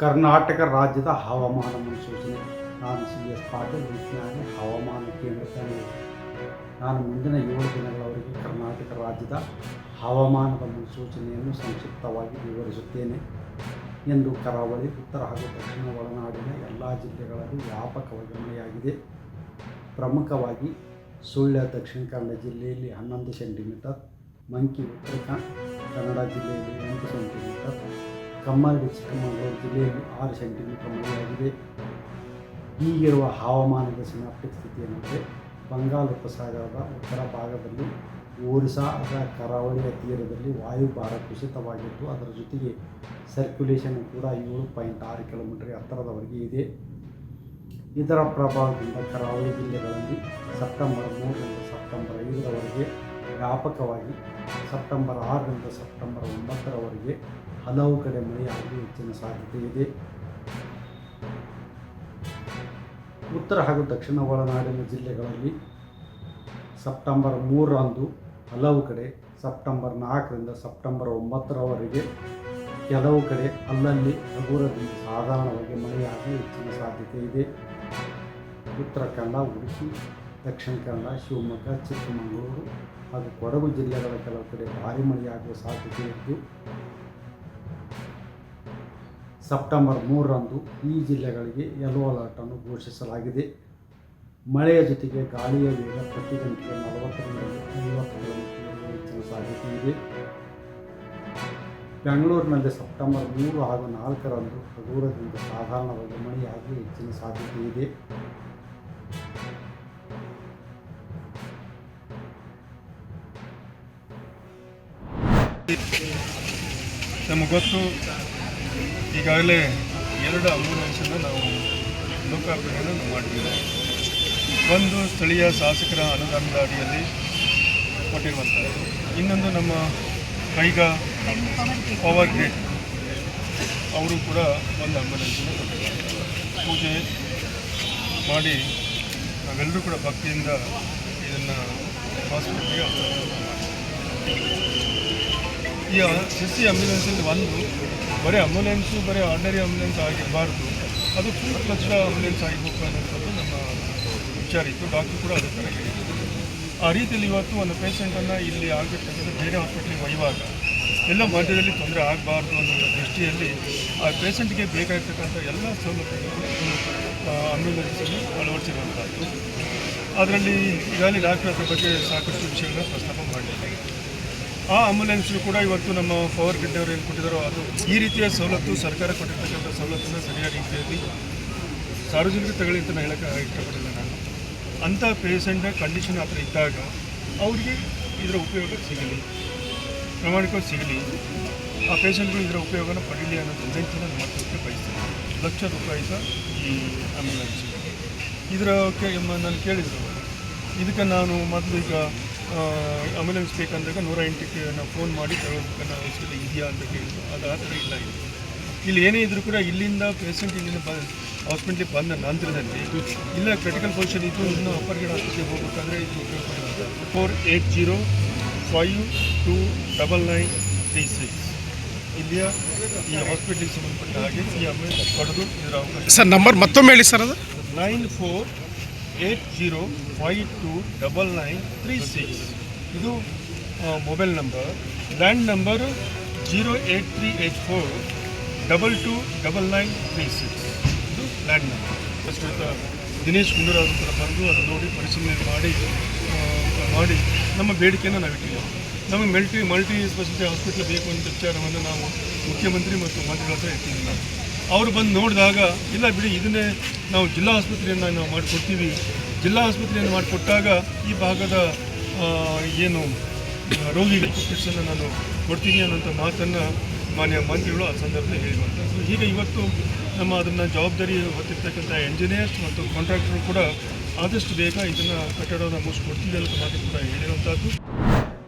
ಕರ್ನಾಟಕ ರಾಜ್ಯದ ಹವಾಮಾನ ಮುನ್ಸೂಚನೆ. ನಾನು CS ಪಾಟೀಲ್, ವಿಜ್ಞಾನಿ, ಹವಾಮಾನ ಕೇಂದ್ರ. ನಾನು ಮುಂದಿನ 7 ದಿನಗಳವರೆಗೆ ಕರ್ನಾಟಕ ರಾಜ್ಯದ ಹವಾಮಾನದ ಮುನ್ಸೂಚನೆಯನ್ನು ಸಂಕ್ಷಿಪ್ತವಾಗಿ ವಿವರಿಸುತ್ತೇನೆ ಎಂದು ಕರಾವಳಿ, ಉತ್ತರ ಹಾಗೂ ದಕ್ಷಿಣ ಒಳನಾಡಿನ ಎಲ್ಲ ಜಿಲ್ಲೆಗಳಲ್ಲಿ ವ್ಯಾಪಕವಾಗಿ ಮಳೆಯಾಗಿದೆ. ಪ್ರಮುಖವಾಗಿ ಸುಳ್ಯ ದಕ್ಷಿಣ ಕನ್ನಡ ಜಿಲ್ಲೆಯಲ್ಲಿ 11 ಸೆಂಟಿಮೀಟರ್, ಮಂಕಿ ಉತ್ತರ ಕನ್ನಡ ಜಿಲ್ಲೆಯಲ್ಲಿ 8 ಸೆಂಟಿಮೀಟರ್, ಕಮ್ಮರಡಿ ಚಿಕ್ಕಮಗಳೂರು ಜಿಲ್ಲೆಯಲ್ಲಿ 6 ಸೆಂಟಿಮೀಟರ್ ಮಳೆಯಾಗಿದೆ. ಈಗಿರುವ ಹವಾಮಾನದ ಸಿನಾಪ್ಟಿಕ್ ಸ್ಥಿತಿಯಂತೆ ಬಂಗಾಳ ಉಪಸಾಗರದ ಉತ್ತರ ಭಾಗದಲ್ಲಿ ಒರಿಸ್ಸಾದ ಕರಾವಳಿಯ ತೀರದಲ್ಲಿ ವಾಯುಭಾರ ಕುಸಿತವಾಗಿದ್ದು, ಅದರ ಜೊತೆಗೆ ಸರ್ಕ್ಯುಲೇಷನ್ ಕೂಡ 7.6 ಕಿಲೋಮೀಟರ್ ಎತ್ತರದವರೆಗೆ ಇದೆ. ಇದರ ಪ್ರಭಾವದಿಂದ ಕರಾವಳಿ ಜಿಲ್ಲೆಗಳಲ್ಲಿ ಸೆಪ್ಟೆಂಬರ್ 3ರಿಂದ ಸೆಪ್ಟೆಂಬರ್ 5ರವರೆಗೆ ವ್ಯಾಪಕವಾಗಿ, ಸೆಪ್ಟೆಂಬರ್ 6ರಿಂದ ಸೆಪ್ಟೆಂಬರ್ 9ರವರೆಗೆ ಹಲವು ಕಡೆ ಮಳೆಯಾಗಿ ಹೆಚ್ಚಿನ ಸಾಧ್ಯತೆ ಇದೆ. ಉತ್ತರ ಹಾಗೂ ದಕ್ಷಿಣ ಒಳನಾಡಿನ ಜಿಲ್ಲೆಗಳಲ್ಲಿ ಸೆಪ್ಟೆಂಬರ್ 3ರಂದು ಹಲವು ಕಡೆ, ಸೆಪ್ಟೆಂಬರ್ 4ರಿಂದ ಸೆಪ್ಟೆಂಬರ್ 9ರವರೆಗೆ ಕೆಲವು ಕಡೆ ಅಲ್ಲಲ್ಲಿ ಹಗುರದಿಂದ ಸಾಧಾರಣವಾಗಿ ಮಳೆಯಾಗಿ ಹೆಚ್ಚಿನ ಸಾಧ್ಯತೆ ಇದೆ. ಉತ್ತರ ಕನ್ನಡ, ಉಡುಪಿ, ದಕ್ಷಿಣ ಕನ್ನಡ, ಶಿವಮೊಗ್ಗ, ಚಿಕ್ಕಮಗಳೂರು ಹಾಗೂ ಕೊಡಗು ಜಿಲ್ಲೆಗಳ ಕೆಲವು ಕಡೆ ಭಾರೀ ಮಳೆಯಾಗುವ ಸಾಧ್ಯತೆ ಇದ್ದು, ಸೆಪ್ಟೆಂಬರ್ 3ರಂದು ಈ ಜಿಲ್ಲೆಗಳಿಗೆ ಯೆಲ್ಲೋ ಅಲರ್ಟನ್ನು ಘೋಷಿಸಲಾಗಿದೆ. ಮಳೆಯ ಜೊತೆಗೆ ಗಾಳಿಯ ವೇಗ ಪ್ರತಿ ಗಂಟೆಗೆ 40ರಿಂದ 50 ಕಿಲೋಮೀಟರ್ ಹೆಚ್ಚಿನ ಸಾಧ್ಯತೆ ಇದೆ. ಬೆಂಗಳೂರಿನಲ್ಲಿ ಸೆಪ್ಟೆಂಬರ್ 3 ಹಾಗೂ 4ರಂದು ಹಗುರದಿಂದ ಸಾಧಾರಣವಾಗಿ ಮಳೆಯಾಗಿ ಹೆಚ್ಚಿನ ಸಾಧ್ಯತೆ ಇದೆ. ನಮಗೆ ಗೊತ್ತು, ಈಗಾಗಲೇ 2 ಆಂಬ್ಯುಲೆನ್ಸನ್ನು ನಾವು ಲೋಕಾರ್ಪಣೆಯನ್ನು ಮಾಡಿದ್ದೀವಿ. ಒಂದು ಸ್ಥಳೀಯ ಶಾಸಕರ ಅನುದಾನದ ಅಡಿಯಲ್ಲಿ ಕೊಟ್ಟಿರುವಂಥದ್ದು, ಇನ್ನೊಂದು ನಮ್ಮ ಕೈಗಾ ಪವರ್ ಗ್ರಿಡ್ ಅವರು ಕೂಡ ಒಂದು ಆಂಬ್ಯುಲೆನ್ಸನ್ನು ಕೊಟ್ಟಿದ್ದಾರೆ. ಪೂಜೆ ಮಾಡಿ ನಾವೆಲ್ಲರೂ ಕೂಡ ಭಕ್ತಿಯಿಂದ ಇದನ್ನು ಹಾಸ್ಪಿಟಲ್ಗೆ ಈ CC ಆಂಬ್ಯುಲೆನ್ಸಲ್ಲಿ ಬರೀ ಆಂಬ್ಯುಲೆನ್ಸು ಬರೀ ಆರ್ಡಿನರಿ ಆಂಬ್ಯುಲೆನ್ಸ್ ಆಗಿರಬಾರ್ದು, ಅದು ಫುಲ್ ಫ್ಲೆಜ್ಡ್ ಆಂಬ್ಯುಲೆನ್ಸ್ ಆಗಬೇಕು ಅನ್ನೋಂಥದ್ದು ನಮ್ಮ ವಿಚಾರ ಇತ್ತು. ಡಾಕ್ಟ್ರು ಕೂಡ ಅದೇ ಥರ ಹೇಳಿದ್ರು. ಆ ರೀತಿಯಲ್ಲಿ ಇವತ್ತು ಒಂದು ಪೇಷೆಂಟನ್ನು ಇಲ್ಲಿ ಆಗಬೇಕಂದ್ರೆ ಬೇರೆ ಹಾಸ್ಪಿಟ್ಲಿಗೆ ಒಯ್ಯುವಾಗ ಎಲ್ಲ ಮಧ್ಯದಲ್ಲಿ ತೊಂದರೆ ಆಗಬಾರ್ದು ಅನ್ನೋ ದೃಷ್ಟಿಯಲ್ಲಿ ಆ ಪೇಷೆಂಟ್ಗೆ ಬೇಕಾಗಿರ್ತಕ್ಕಂಥ ಎಲ್ಲ ಸೌಲಭ್ಯಗಳು ಆಂಬ್ಯುಲೆನ್ಸಲ್ಲಿ ಅಳವಡಿಸಿರುವಂಥದ್ದು. ಅದರಲ್ಲಿ ಈಗಾಗಲೇ ಡಾಕ್ಟ್ರ್ ಅದ್ರ ಬಗ್ಗೆ ಸಾಕಷ್ಟು ವಿಷಯಗಳನ್ನ ಪ್ರಸ್ತಾಪ ಮಾಡಿದ್ದಾರೆ. ಆ ಆಂಬ್ಯುಲೆನ್ಸು ಕೂಡ ಇವತ್ತು ನಮ್ಮ ಪವರ್ ಗ್ರಿಡ್ ಅವರು ಏನು ಕೊಟ್ಟಿದ್ದಾರೋ ಅದು ಈ ರೀತಿಯ ಸವಲತ್ತು, ಸರ್ಕಾರ ಕೊಟ್ಟಿರ್ತಕ್ಕಂಥ ಸವಲತ್ತನ್ನು ಸರಿಯಾದ ರೀತಿಯಲ್ಲಿ ಸಾರ್ವಜನಿಕ ತಗೊಳ್ಳಿ ಅಂತ ಹೇಳೋಕ್ಕೆ ಇಷ್ಟಪಡಲ್ಲ ನಾನು. ಅಂಥ ಪೇಷೆಂಟ್ ಕಂಡೀಷನ್ ಆ ಥರ ಇದ್ದಾಗ ಅವರಿಗೆ ಇದರ ಉಪಯೋಗ ಸಿಗಲಿ, ಪ್ರಾಮಾಣಿಕವಾಗಿ ಸಿಗಲಿ, ಆ ಪೇಷೆಂಟ್ಗಳು ಇದರ ಉಪಯೋಗನ ಪಡೀಲಿ ಅನ್ನೋ ವಿನಂತಿನ ಮಾತಕ್ಕೆ ಬಯಸ್ತೀನಿ. ₹1,00,000 ಈ ಆಂಬ್ಯುಲೆನ್ಸ್. ಇದಕ್ಕೆ ನಾನು ಕೇಳಿದರು, ಇದಕ್ಕೆ ನಾನು ಮೊದಲು ಈಗ ಆಂಬ್ಯುಲೆನ್ಸ್ ಬೇಕಂದಾಗ 108ಕ್ಕೆ ನಾವು ಫೋನ್ ಮಾಡಿ ತಗೊಳ್ಬೇಕನ್ನೋ ಅವಶ್ಯಕತೆ ಇದೆಯಾ ಅಂತ ಕೇಳಿದ್ರು. ಅದು ಆ ಥರ ಇಲ್ಲ. ಇಲ್ಲಿ ಏನೇ ಇದ್ದರೂ ಕೂಡ ಇಲ್ಲಿಂದ ಪೇಷೆಂಟ್ ಇಲ್ಲಿಂದ ಹಾಸ್ಪಿಟ್ಲಿಗೆ ಬಂದ ನಂತರದಲ್ಲಿ ಇಲ್ಲ ಕ್ರಿಟಿಕಲ್ ಪೊಸಿಷನ್ ಇದ್ದು ಇನ್ನೂ ಅಪ್ಪರ್ ಗ್ರೇಡ್ ಆಸ್ಪತ್ರೆಗೆ ಹೋಗಬೇಕಾದ್ರೆ ಇದು ಉಪಯೋಗ ಪಡೆಯುತ್ತೆ. 4805299936 ಇಲ್ಲಿಯ ಈ ಹಾಸ್ಪಿಟ್ಲಿಗೆ ಸಂಬಂಧಪಟ್ಟ ಹಾಗೆ ಈ ಆಂಬ್ಯುಲೆನ್ಸ್ ಪಡೆದು ಇದರ ಅವಕಾಶ. ಸರ್, ನಂಬರ್ ಮತ್ತೊಮ್ಮೆ ಹೇಳಿ ಸರ್. ಅದು 9480529936. ಇದು ಮೊಬೈಲ್ ನಂಬರ್. Land number 08384229936. ಇದು ಲ್ಯಾಂಡ್ ನಂಬರ್. ದಿನೇಶ್ ಗುಂಡೂರಾವ್ ಕೂಡ ಬಂದು ಅದು ನೋಡಿ ಪರಿಶೀಲನೆ ಮಾಡಿ ನಮ್ಮ ಬೇಡಿಕೆಯನ್ನು ನಾವು ಇಟ್ಟಿದ್ದೇವೆ. ನಮಗೆ ಮಲ್ಟಿ ಸ್ಪೆಷಾಲಿಟಿ ಹಾಸ್ಪಿಟ್ಲ್ ಬೇಕು ಅಂತ ವಿಚಾರವನ್ನು ನಾವು ಮುಖ್ಯಮಂತ್ರಿ ಮತ್ತು ಮಂತ್ರಿಗಳ ಹತ್ರ ಇಟ್ಟಿದ್ದೀವಿ. ಅವರು ಬಂದು ನೋಡಿದಾಗ ಇಲ್ಲ ಬಿಡಿ, ಇದನ್ನೇ ನಾವು ಜಿಲ್ಲಾ ಆಸ್ಪತ್ರೆಯನ್ನು ನಾವು ಮಾಡಿಕೊಡ್ತೀವಿ, ಜಿಲ್ಲಾ ಆಸ್ಪತ್ರೆಯನ್ನು ಮಾಡಿಕೊಟ್ಟಾಗ ಈ ಭಾಗದ ಏನು ರೋಗಿಗಳಿಗೆ ಚಿಕಿತ್ಸೆಯನ್ನು ನಾನು ಕೊಡ್ತೀನಿ ಅನ್ನೋಂಥ ಮಾತನ್ನು ಮಾನ್ಯ ಮಂತ್ರಿಗಳು ಆ ಸಂದರ್ಭದಲ್ಲಿ ಹೇಳಿರುವಂಥದ್ದು. ಹೀಗೆ ಇವತ್ತು ನಮ್ಮ ಅದನ್ನು ಜವಾಬ್ದಾರಿ ಹೊತ್ತಿರ್ತಕ್ಕಂಥ ಎಂಜಿನಿಯರ್ಸ್ ಮತ್ತು ಕಾಂಟ್ರಾಕ್ಟರು ಕೂಡ ಆದಷ್ಟು ಬೇಗ ಇದನ್ನು ಕಟ್ಟಡವನ್ನು ಮುಗಿಸ್ಕೊಡ್ತೀವಿ ಅಂತ ಮಾತು ಕೂಡ ಹೇಳಿರುವಂಥದ್ದು.